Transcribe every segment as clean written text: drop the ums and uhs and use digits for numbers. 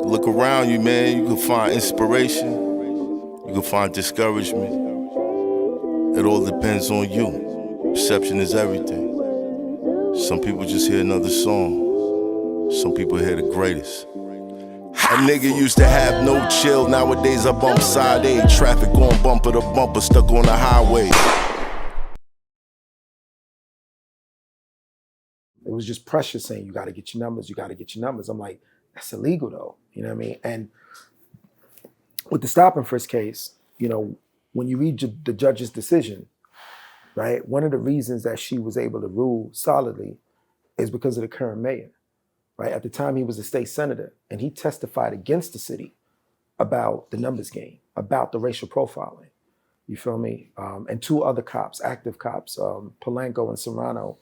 Look around you, man. You can find inspiration. You can find discouragement. It all depends on you. Perception is everything. Some people just hear another song. Some people hear the greatest. A nigga used to have no chill. Nowadays I bump side A. Traffic going bumper to bumper, stuck on the highway. It was just pressure saying, you gotta get your numbers, you gotta get your numbers. I'm like, that's illegal though, you know what I mean? And with the stop and frisk case, you know, when you read the judge's decision, right, one of the reasons that she was able to rule solidly is because of the current mayor, right? At the time he was a state senator and he testified against the city about the numbers game, about the racial profiling, you feel me? And two other cops, active cops, Polanco and Serrano,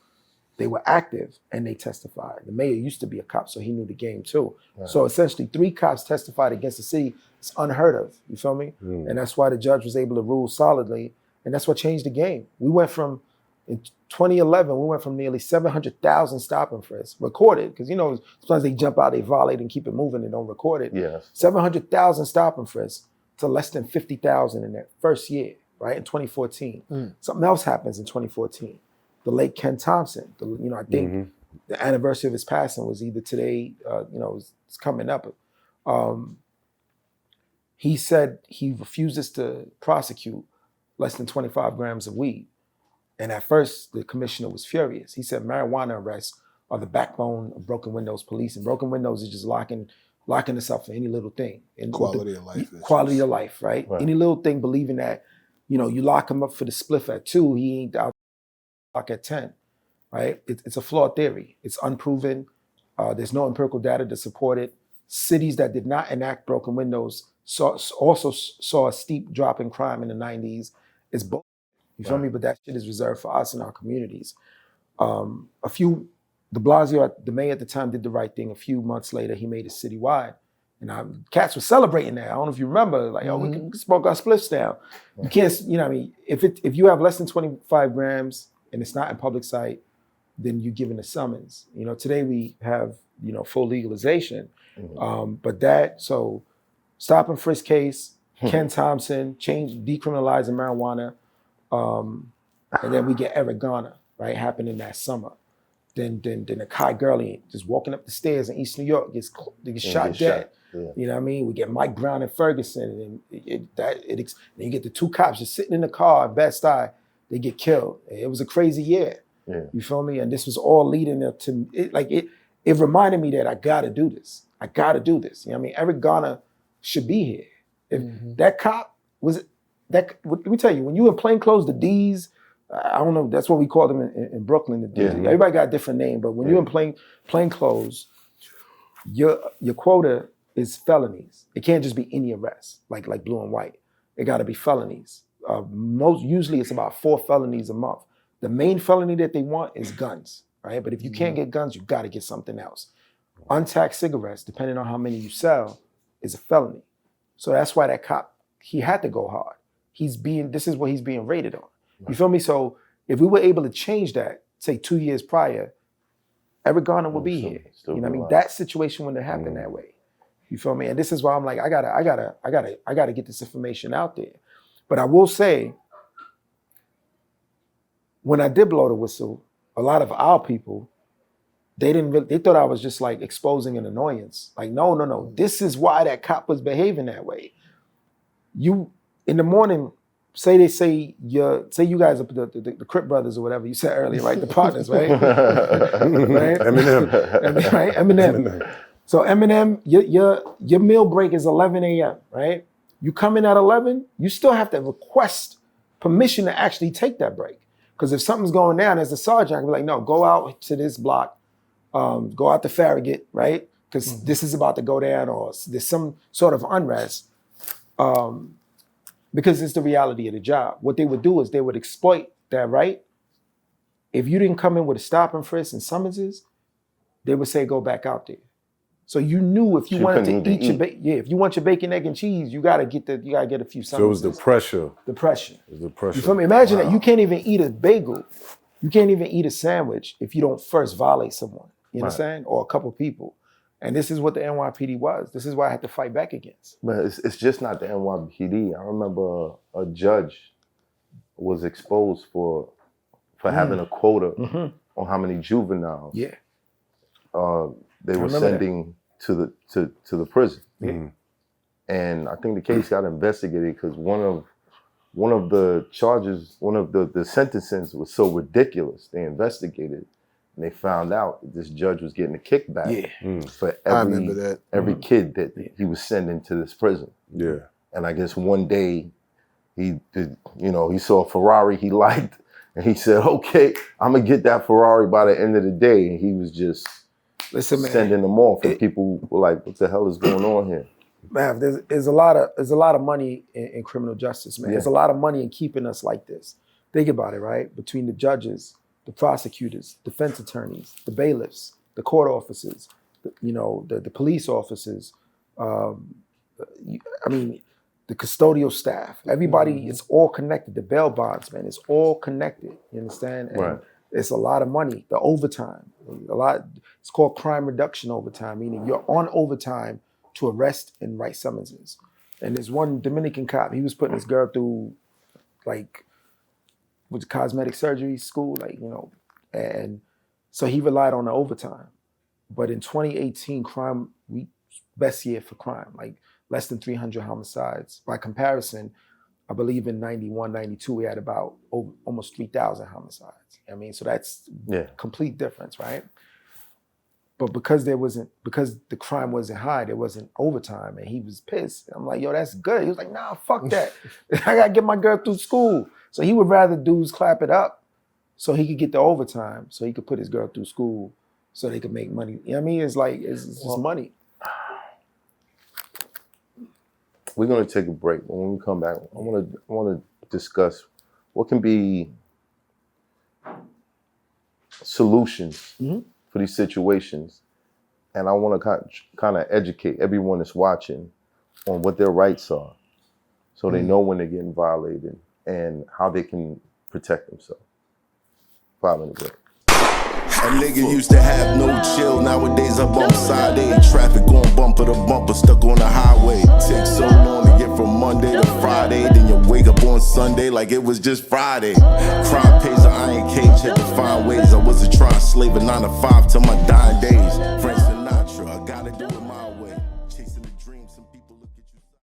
they were active and they testified. The mayor used to be a cop, so he knew the game too. Right. So essentially 3 cops testified against the city. It's unheard of, you feel me? And that's why the judge was able to rule solidly, and that's what changed the game. We went from, in 2011, we went from nearly 700,000 stop and frisks, recorded, because you know, sometimes they jump out, they violate and keep it moving and don't record it. Yes. 700,000 stop and frisks to less than 50,000 in that first year, right, in 2014. Something else happens in 2014. The late Ken Thompson, I think the anniversary of his passing was either today, it's coming up. He said he refuses to prosecute less than 25 grams of weed. And at first, the commissioner was furious. He said marijuana arrests are the backbone of broken windows police. And broken windows is just locking us up for any little thing. And quality of life. Quality of life, right? Any little thing, believing that, you lock him up for the spliff at 2, he ain't out at 10, right? It's a flawed theory. It's unproven. There's no empirical data to support it. Cities that did not enact broken windows also saw a steep drop in crime in the 90s. It's both. You feel me? But that shit is reserved for us in our communities. De Blasio, the mayor at the time, did the right thing. A few months later, he made it citywide. And cats were celebrating that. I don't know if you remember, like, we can smoke our spliffs down. You can't, if you have less than 25 grams, and it's not in public sight, then you're given a summons. Today we have, full legalization. So stop and frisk case, Ken Thompson, decriminalizing marijuana, and then we get Eric Garner, right, happening that summer. Then a Kai Gurley just walking up the stairs in East New York gets shot dead. Yeah. You know what I mean? We get Mike Brown and Ferguson, and then you get the 2 cops just sitting in the car at Bed-Stuy. They get killed. It was a crazy year. Yeah. You feel me? And this was all leading up to it. Like it reminded me that I gotta do this. I gotta do this. You know what I mean? Eric Garner should be here. If that cop was that, let me tell you, when you in plain clothes, the D's, I don't know, that's what we call them in Brooklyn. The D's. Everybody got a different name, but when you're in plain clothes, your quota is felonies. It can't just be any arrest, like blue and white. It gotta be felonies. Usually it's about 4 felonies a month. The main felony that they want is guns, right? But if you can't get guns, you got to get something else. Untaxed cigarettes, depending on how many you sell, is a felony. So that's why that cop, he had to go hard. This is what he's being rated on. You feel me? So if we were able to change that, say 2 years prior, Eric Garner would be here. You know what I mean? That situation wouldn't have happened that way. You feel me? And this is why I'm like, I gotta get this information out there. But I will say, when I did blow the whistle, a lot of our people, they thought I was just like exposing an annoyance. Like, no. This is why that cop was behaving that way. You, in the morning, say you guys are the Crip brothers or whatever you said earlier, right? The partners, right? Right? Eminem. Right? Eminem. So Eminem, your meal break is 11 a.m., right? You come in at 11, you still have to request permission to actually take that break. Because if something's going down, as the sergeant, I can be like, no, go out to this block, go out to Farragut, right? Because this is about to go down, or there's some sort of unrest. Because it's the reality of the job. What they would do is they would exploit that, right? If you didn't come in with a stop and frisk and summonses, they would say, go back out there. So you knew if you wanted to eat your if you want your bacon, egg, and cheese, you gotta get a few summonses. So it was the pressure. The pressure. It was the pressure. You feel me? Imagine that you can't even eat a bagel, you can't even eat a sandwich if you don't first violate someone. You understand? Or a couple people. And this is what the NYPD was. This is what I had to fight back against. But it's just not the NYPD. I remember a judge was exposed for having a quota on how many juveniles they were sending to the prison. Yeah. And I think the case got investigated because one of the charges, one of the sentences was so ridiculous. They investigated and they found out that this judge was getting a kickback for every kid that he was sending to this prison. Yeah. And I guess one day he saw a Ferrari he liked and he said, okay, I'm gonna get that Ferrari by the end of the day. And he was just sending them off and people were like, what the hell is going on here? Man, there's a lot of money in criminal justice, man. There's a lot of money in keeping us like this. Think about it, right? Between the judges, the prosecutors, defense attorneys, the bailiffs, the court officers, the police officers. The custodial staff. Everybody is all connected. The bail bonds, man, it's all connected. You understand? And it's a lot of money. The overtime, it's called crime reduction overtime, meaning you're on overtime to arrest and write summonses. And there's one Dominican cop, he was putting this girl through with cosmetic surgery school, and so he relied on the overtime. But in 2018, best year for crime, less than 300 homicides. By comparison, I believe in 91, 92, we had about almost 3,000 homicides. So that's complete difference, right? But because the crime wasn't high, there wasn't overtime, and he was pissed. I'm like, yo, that's good. He was like, nah, fuck that. I gotta get my girl through school. So he would rather dudes clap it up so he could get the overtime, so he could put his girl through school so they could make money. You know what I mean? It's just money. We're gonna take a break. When we come back, I wanna discuss what can be solutions for these situations, and I want to kind of educate everyone that's watching on what their rights are, so they know when they're getting violated and how they can protect themselves. 5-minute break. A nigga used to have no chill, nowadays I bump side A. Traffic going bumper to bumper, stuck on the highway. Takes so long to get from Monday to Friday, then you wake up on Sunday like it was just Friday. Crime pays an iron cage, had to find ways. I wasn't trying to slave a 9 to 5 till my dying days. Frank Sinatra, I gotta do it my way. Chasing the dream, some people